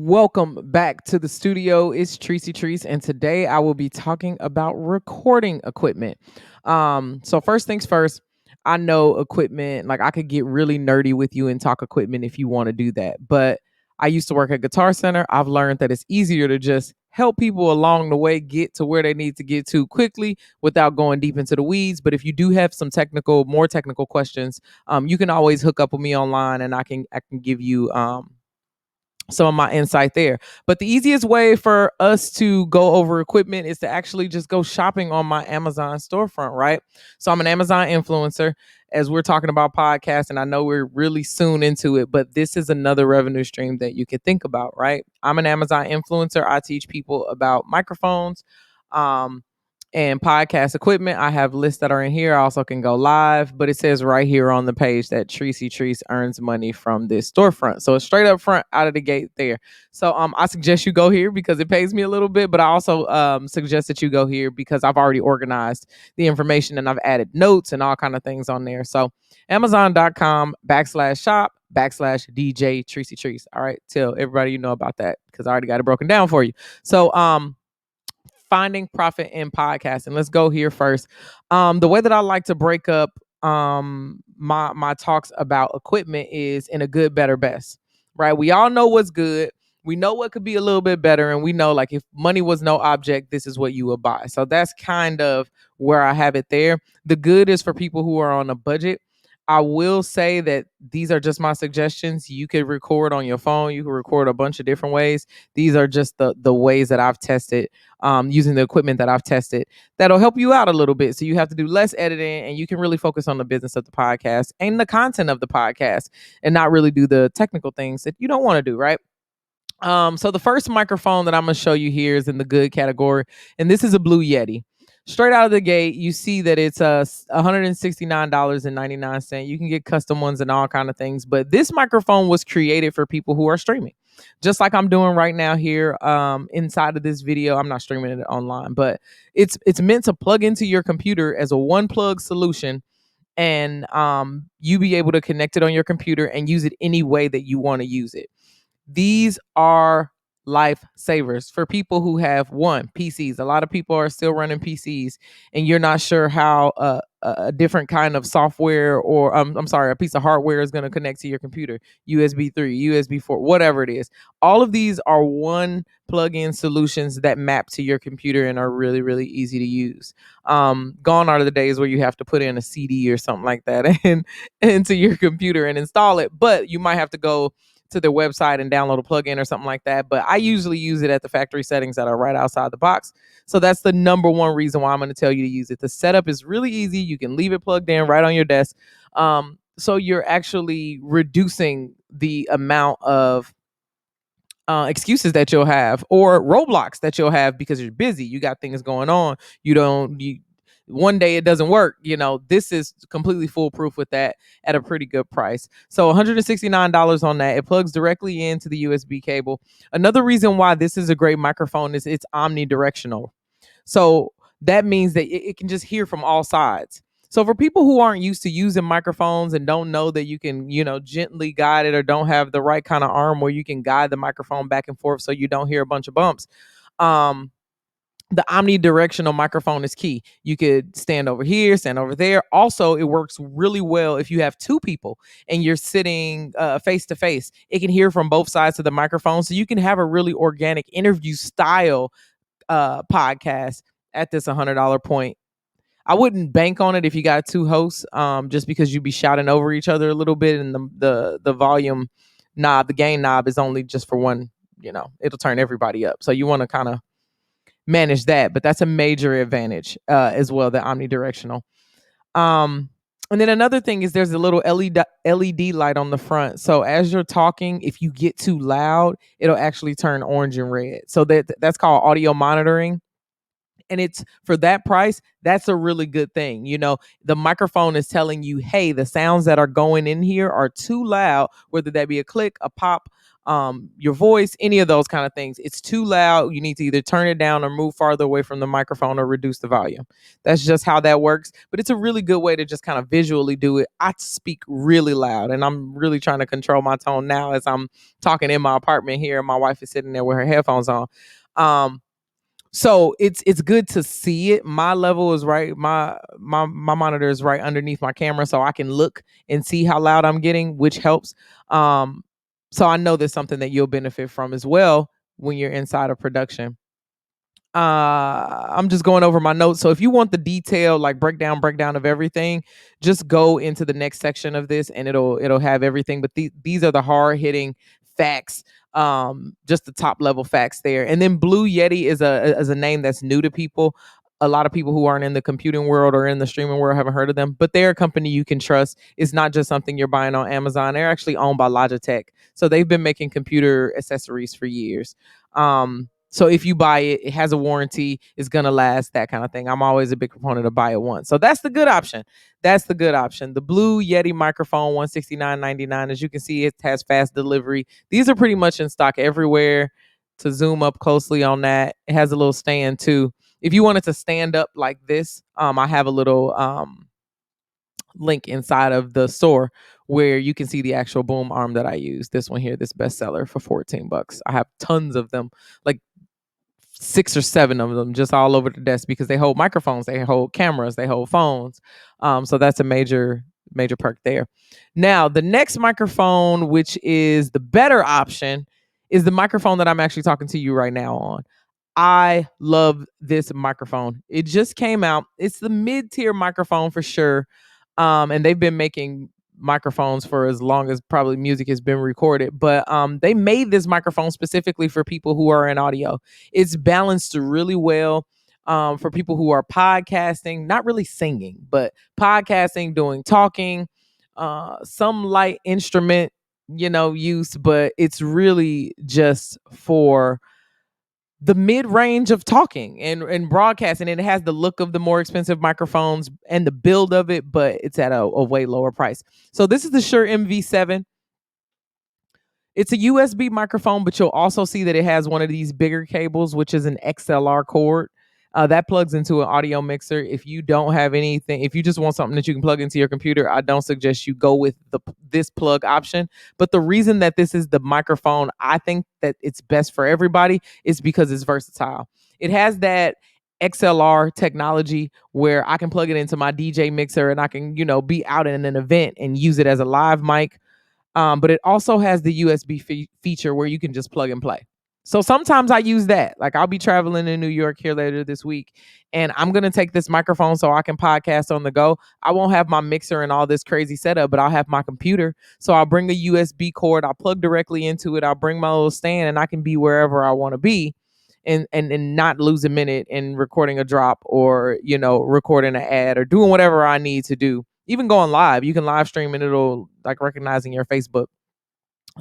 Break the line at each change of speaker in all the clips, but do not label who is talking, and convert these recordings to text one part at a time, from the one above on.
Welcome back to the studio. It's Tracy Trees, and today I will be talking about recording equipment. So first things first, I know equipment, like I could get really nerdy with you and talk equipment if you want to do that. But I used to work at Guitar Center. I've learned that it's easier to just help people along the way get to where they need to get to quickly without going deep into the weeds. But if you do have some more technical questions, you can always hook up with me online and I can give you some of my insight there. But the easiest way for us to go over equipment is to actually just go shopping on my Amazon storefront, right? So I'm an Amazon influencer as we're talking about podcasts, and I know we're really soon into it, but this is another revenue stream that you could think about, right? I'm an Amazon influencer. I teach people about microphones. Um, and podcast equipment. I have lists that are in here. I also can go live, but it says right here on the page that Tracy Trees earns money from this storefront. So it's straight up front out of the gate there. So I suggest you go here because it pays me a little bit, but I also suggest that you go here because I've already organized the information and I've added notes and all kind of things on there. So Amazon.com/shop/DJ Tracy Trees. All right. Tell everybody you know about that because I already got it broken down for you. So finding profit in podcasting. Let's go here first. The way that I like to break up my talks about equipment is in a good, better, best. Right? We all know what's good. We know what could be a little bit better, and we know like if money was no object, this is what you would buy. So that's kind of where I have it there. The good is for people who are on a budget. I will say that these are just my suggestions. You could record on your phone. You can record a bunch of different ways. These are just the ways that I've tested using the equipment that I've tested that'll help you out a little bit. So you have to do less editing and you can really focus on the business of the podcast and the content of the podcast and not really do the technical things that you don't want to do, right? So the first microphone that I'm going to show you here is in the good category, and this is a Blue Yeti. Straight out of the gate, you see that it's $169.99. You can get custom ones and all kind of things, but this microphone was created for people who are streaming, just like I'm doing right now here inside of this video. I'm not streaming it online, but it's meant to plug into your computer as a one plug solution, and you be able to connect it on your computer and use it any way that you want to use it. These are lifesavers for people who have PCs. A lot of people are still running PCs and you're not sure how a different kind of software or a piece of hardware is going to connect to your computer. USB 3, USB 4, whatever it is. All of these are one plug-in solutions that map to your computer and are really, really easy to use. Gone are the days where you have to put in a CD or something like that and into your computer and install it, but you might have to go to their website and download a plugin or something like that. But I usually use it at the factory settings that are right outside the box. So that's the number one reason why I'm going to tell you to use it. The setup is really easy. You can leave it plugged in right on your desk. So you're actually reducing the amount of excuses that you'll have or roadblocks that you'll have because you're busy. You got things going on. One day it doesn't work. This is completely foolproof with that at a pretty good price. So $169 on that. It plugs directly into the USB cable. Another reason why this is a great microphone is it's omnidirectional. So that means that it can just hear from all sides. So for people who aren't used to using microphones and don't know that you can, gently guide it or don't have the right kind of arm where you can guide the microphone back and forth so you don't hear a bunch of bumps, the omnidirectional microphone is key. You could stand over here, stand over there. Also, it works really well if you have two people and you're sitting face to face. It can hear from both sides of the microphone, so you can have a really organic interview style podcast at this $100 point. I wouldn't bank on it if you got two hosts, just because you'd be shouting over each other a little bit, and the volume knob, the gain knob, is only just for one. It'll turn everybody up. So you want to kind of manage that, but that's a major advantage as well, the omnidirectional. And then another thing is there's a little LED light on the front. So as you're talking, if you get too loud, it'll actually turn orange and red. So that's called audio monitoring. And it's for that price, that's a really good thing. The microphone is telling you, hey, the sounds that are going in here are too loud, whether that be a click, a pop, your voice, any of those kind of things. It's too loud. You need to either turn it down or move farther away from the microphone or reduce the volume. That's just how that works. But it's a really good way to just kind of visually do it. I speak really loud, and I'm really trying to control my tone now as I'm talking in my apartment here. My wife is sitting there with her headphones on. So it's good to see it. My level is right. My monitor is right underneath my camera, so I can look and see how loud I'm getting, which helps. So I know there's something that you'll benefit from as well when you're inside of production. I'm just going over my notes. So if you want the detail, like breakdown of everything, just go into the next section of this and it'll have everything. But these are the hard hitting facts, just the top level facts there. And then Blue Yeti is a name that's new to people. A lot of people who aren't in the computing world or in the streaming world haven't heard of them, but they're a company you can trust. It's not just something you're buying on Amazon. They're actually owned by Logitech. So they've been making computer accessories for years. So if you buy it, it has a warranty, it's gonna last, that kind of thing. I'm always a big proponent of buy it once. So that's the good option. That's the good option. The Blue Yeti microphone, $169.99. As you can see, it has fast delivery. These are pretty much in stock everywhere. To zoom up closely on that, it has a little stand too. If you wanted to stand up like this, I have a little link inside of the store where you can see the actual boom arm that I use. This one here, this bestseller for $14. I have tons of them, like 6 or 7 of them just all over the desk because they hold microphones, they hold cameras, they hold phones. So that's a major perk there. Now, the next microphone, which is the better option, is the microphone that I'm actually talking to you right now on. I love this microphone. It just came out. It's the mid-tier microphone for sure. And they've been making microphones for as long as probably music has been recorded. But they made this microphone specifically for people who are in audio. It's balanced really well for people who are podcasting, not really singing, but podcasting, doing talking, some light instrument, use, but it's really just for the mid-range of talking and broadcasting. And it has the look of the more expensive microphones and the build of it, but it's at a way lower price. So this is the Shure MV7. It's a USB microphone, but you'll also see that it has one of these bigger cables, which is an XLR cord. That plugs into an audio mixer. If you don't have anything, if you just want something that you can plug into your computer, I don't suggest you go with this plug option. But the reason that this is the microphone, I think that it's best for everybody, is because it's versatile. It has that XLR technology where I can plug it into my DJ mixer and I can, be out in an event and use it as a live mic. But it also has the USB feature where you can just plug and play. So sometimes I use that. Like I'll be traveling in New York here later this week, and I'm going to take this microphone so I can podcast on the go. I won't have my mixer and all this crazy setup, but I'll have my computer. So I'll bring a USB cord, I'll plug directly into it, I'll bring my little stand, and I can be wherever I want to be and not lose a minute in recording a drop or, recording an ad or doing whatever I need to do. Even going live, you can live stream and it'll like recognizing your Facebook.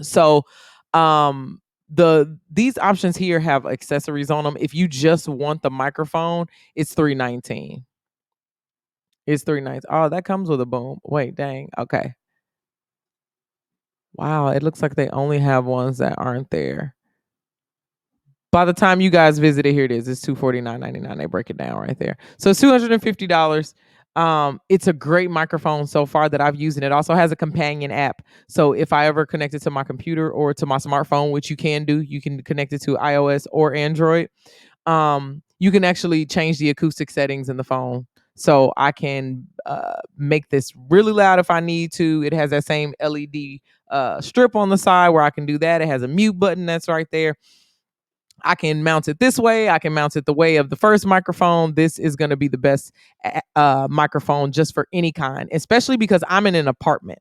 So these options here have accessories on them. If you just want the microphone, it's $319. It's $319. Oh, that comes with a boom. Wait, dang. Okay. Wow, it looks like they only have ones that aren't there. By the time you guys visit it, here it is. It's $249.99. They break it down right there. So it's $250. It's a great microphone so far that I've used, and it also has a companion app. So if I ever connect it to my computer or to my smartphone, which you can do, you can connect it to iOS or Android. You can actually change the acoustic settings in the phone. So I can make this really loud if I need to. It has that same LED strip on the side where I can do that. It has a mute button that's right there. I can mount it this way. I can mount it the way of the first microphone. This is going to be the best microphone just for any kind, especially because I'm in an apartment.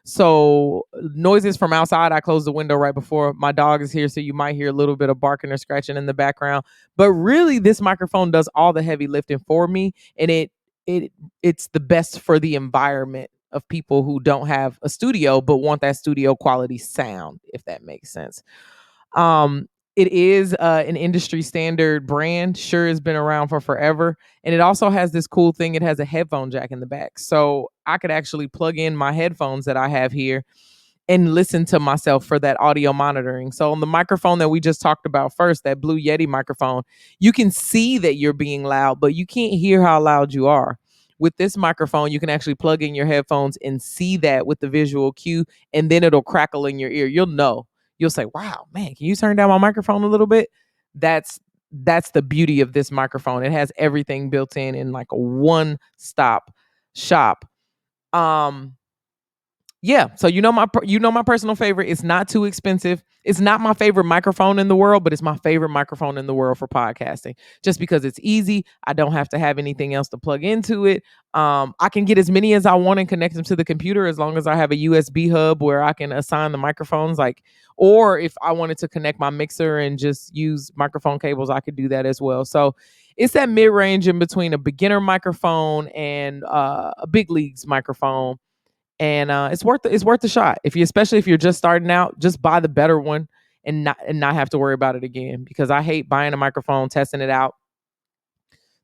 So noises from outside, I close the window right before. My dog is here, so you might hear a little bit of barking or scratching in the background. But really, this microphone does all the heavy lifting for me, and it's the best for the environment of people who don't have a studio but want that studio quality sound, if that makes sense. It is an industry standard brand. Shure has been around for forever. And it also has this cool thing. It has a headphone jack in the back. So I could actually plug in my headphones that I have here and listen to myself for that audio monitoring. So on the microphone that we just talked about first, that Blue Yeti microphone, you can see that you're being loud, but you can't hear how loud you are. With this microphone, you can actually plug in your headphones and see that with the visual cue, and then it'll crackle in your ear. You'll know. You'll say, "Wow, man, can you turn down my microphone a little bit?" That's the beauty of this microphone. It has everything built in like a one-stop shop. Yeah, so my personal favorite. It's not too expensive. It's not my favorite microphone in the world, but it's my favorite microphone in the world for podcasting. Just because it's easy, I don't have to have anything else to plug into it. I can get as many as I want and connect them to the computer as long as I have a USB hub where I can assign the microphones. Or if I wanted to connect my mixer and just use microphone cables, I could do that as well. So it's that mid range in between a beginner microphone and a big leagues microphone, and it's worth a shot. Especially if you're just starting out, just buy the better one and not have to worry about it again. Because I hate buying a microphone, testing it out,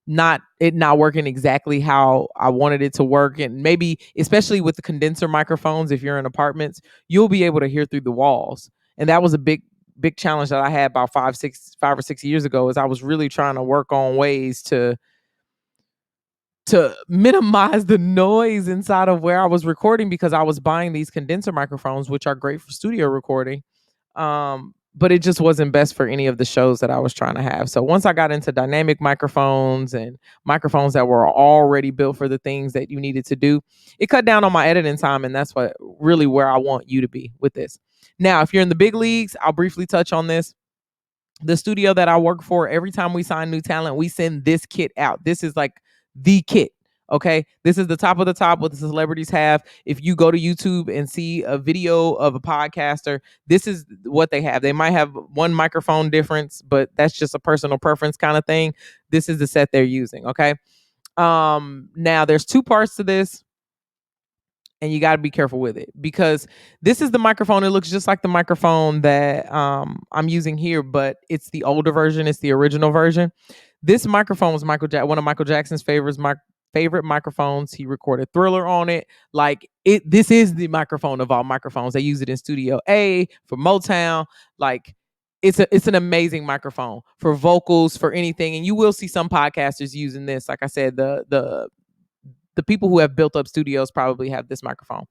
not working exactly how I wanted it to work, and maybe especially with the condenser microphones, if you're in apartments, you'll be able to hear through the walls, and that was a big challenge that I had about 5 or 6 years ago. Is I was really trying to work on ways to minimize the noise inside of where I was recording, because I was buying these condenser microphones, which are great for studio recording. But it just wasn't best for any of the shows that I was trying to have. So once I got into dynamic microphones and microphones that were already built for the things that you needed to do, it cut down on my editing time. And that's where I want you to be with this. Now, if you're in the big leagues, I'll briefly touch on this. The studio that I work for, every time we sign new talent, we send this kit out. This is like the kit. Okay. This is the top of the top what the celebrities have. If you go to YouTube and see a video of a podcaster, this is what they have. They might have one microphone difference, but that's just a personal preference kind of thing. This is the set they're using. Okay. Now there's two parts to this, and you got to be careful with it, because this is the microphone. It looks just like the microphone that I'm using here, but it's the older version. It's the original version. This microphone was one of Michael Jackson's favorite microphones. He recorded Thriller on it. This is the microphone of all microphones. They use it in Studio A for Motown. Like, it's an amazing microphone for vocals, for anything. And you will see some podcasters using this. Like I said, the people who have built up studios probably have this microphone.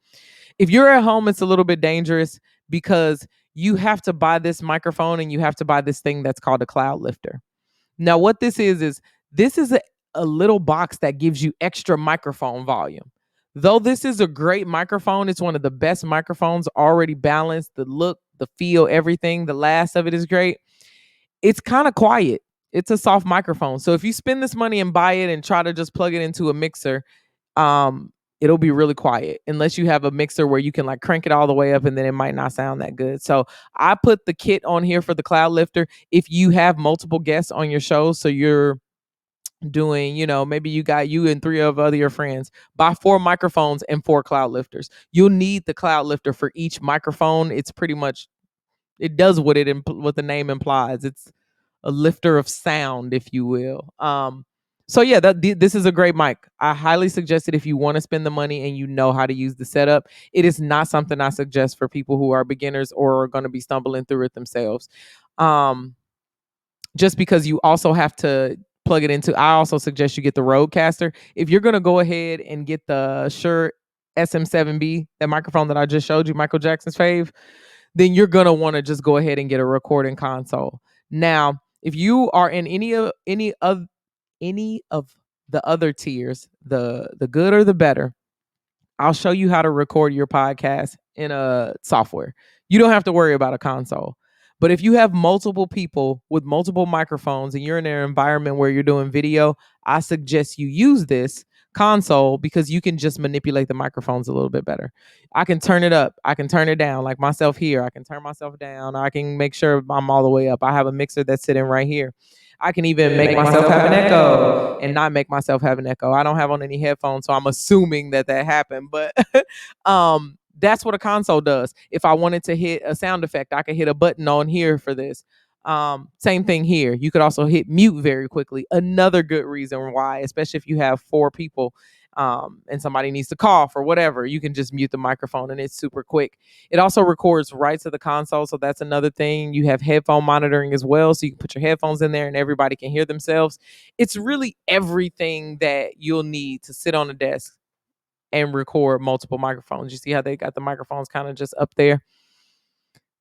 If you're at home, it's a little bit dangerous, because you have to buy this microphone and you have to buy this thing that's called a cloud lifter. Now, what this is a little box that gives you extra microphone volume. Though this is a great microphone, it's one of the best microphones, already balanced, the look, the feel, everything. The last of it is great. It's kind of quiet. It's a soft microphone. So if you spend this money and buy it and try to just plug it into a mixer, it'll be really quiet, unless you have a mixer where you can like crank it all the way up, and then it might not sound that good. So I put the kit on here for the cloud lifter. If you have multiple guests on your show, so you're doing, maybe you got you and three of other your friends, buy 4 microphones and 4 cloud lifters. You'll need the cloud lifter for each microphone. It's pretty much, it does what what the name implies. It's a lifter of sound, if you will. So yeah, this is a great mic. I highly suggest it if you want to spend the money and you know how to use the setup. It is not something I suggest for people who are beginners or are going to be stumbling through it themselves. Just because you also have to plug it into, I also suggest you get the Rodecaster. If you're going to go ahead and get the Shure SM7B, that microphone that I just showed you, Michael Jackson's fave, then you're going to want to just go ahead and get a recording console. Now, if you are in any of the other tiers, the good or the better, I'll show you how to record your podcast in a software. You don't have to worry about a console. But if you have multiple people with multiple microphones and you're in an environment where you're doing video, I suggest you use this console, because you can just manipulate the microphones a little bit better. I can turn it up. I can turn it down, like myself here. I can turn myself down. I can make sure I'm all the way up. I have a mixer that's sitting right here. I can even make myself have an echo and not make myself have an echo. I don't have on any headphones, so I'm assuming that happened. But that's what a console does. If I wanted to hit a sound effect, I could hit a button on here for this. Same thing here. You could also hit mute very quickly. Another good reason why, especially if you have 4 people and somebody needs to cough or whatever, you can just mute the microphone and it's super quick. It also records right to the console, so that's another thing. You have headphone monitoring as well, so you can put your headphones in there and everybody can hear themselves. It's really everything that you'll need to sit on a desk and record multiple microphones. You see how they got the microphones kind of just up there?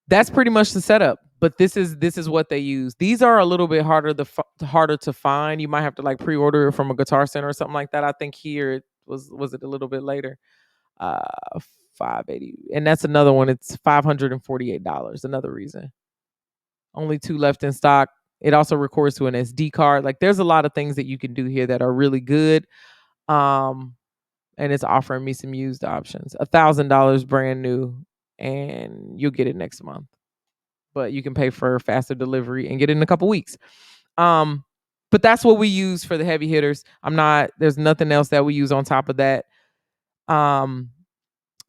That's pretty much the setup. But this is what they use. These are a little bit harder to find. You might have to like pre-order it from a Guitar Center or something like that. I think here it was it a little bit later. Uh 580. And that's another one. It's $548. Another reason. Only 2 left in stock. It also records to an SD card. Like there's a lot of things that you can do here that are really good. And it's offering me some used options. $1,000 brand new, and you'll get it next month. But you can pay for faster delivery and get it in a couple weeks. But that's what we use for the heavy hitters. There's nothing else that we use on top of that.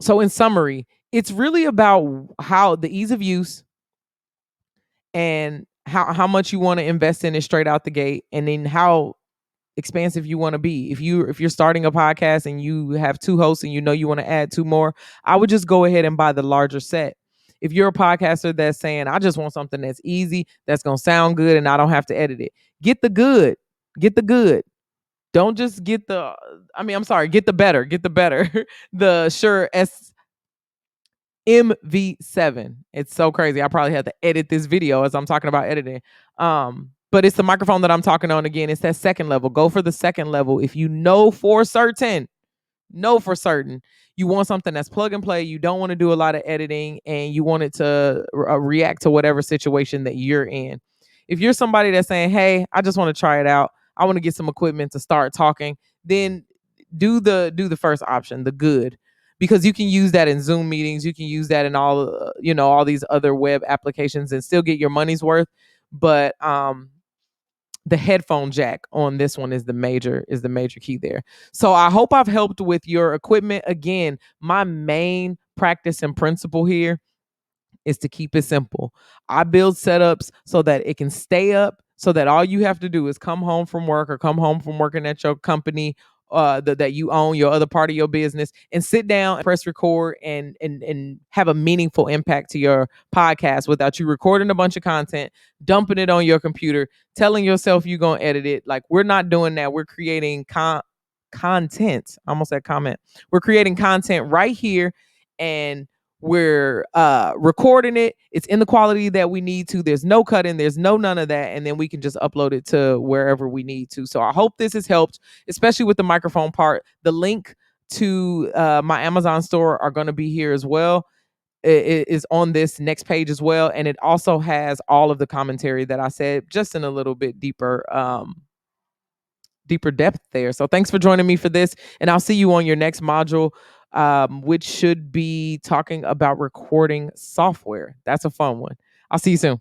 So in summary, it's really about how the ease of use and how much you want to invest in it straight out the gate, and then how expansive you want to be. If you're starting a podcast and you have 2 hosts and you want to add 2 more, I would just go ahead and buy the larger set. If you're a podcaster that's saying, I just want something that's easy, that's going to sound good, and I don't have to edit it, get the good. Get the good. Don't just get the, get the better. Get the better. The Shure MV7. It's so crazy. I probably had to edit this video as I'm talking about editing. But it's the microphone that I'm talking on again. It's that second level. Go for the second level. If you know for certain you want something that's plug and play, you don't want to do a lot of editing, and you want it to react to whatever situation that you're in. If you're somebody that's saying, hey, I just want to try it out, I want to get some equipment to start talking, then do the first option, the good, because you can use that in Zoom meetings, you can use that in all these other web applications and still get your money's worth. But the headphone jack on this one is the major key there. So I hope I've helped with your equipment. Again, my main practice and principle here is to keep it simple. I build setups so that it can stay up, so that all you have to do is come home from work or come home from working at your company that you own, your other part of your business, and sit down and press record and have a meaningful impact to your podcast without you recording a bunch of content, dumping it on your computer, telling yourself you're going to edit it. Like, we're not doing that. We're creating content. I almost said comment. We're creating content right here, and we're recording it. It's in the quality that we need to. There's no cutting, there's none of that, and then we can just upload it to wherever we need to. So I hope this has helped, especially with the microphone part. The link to my Amazon store are going to be here as well. It is on this next page as well, and it also has all of the commentary that I said, just in a little bit deeper depth there. So thanks for joining me for this, and I'll see you on your next module, which should be talking about recording software. That's a fun one. I'll see you soon.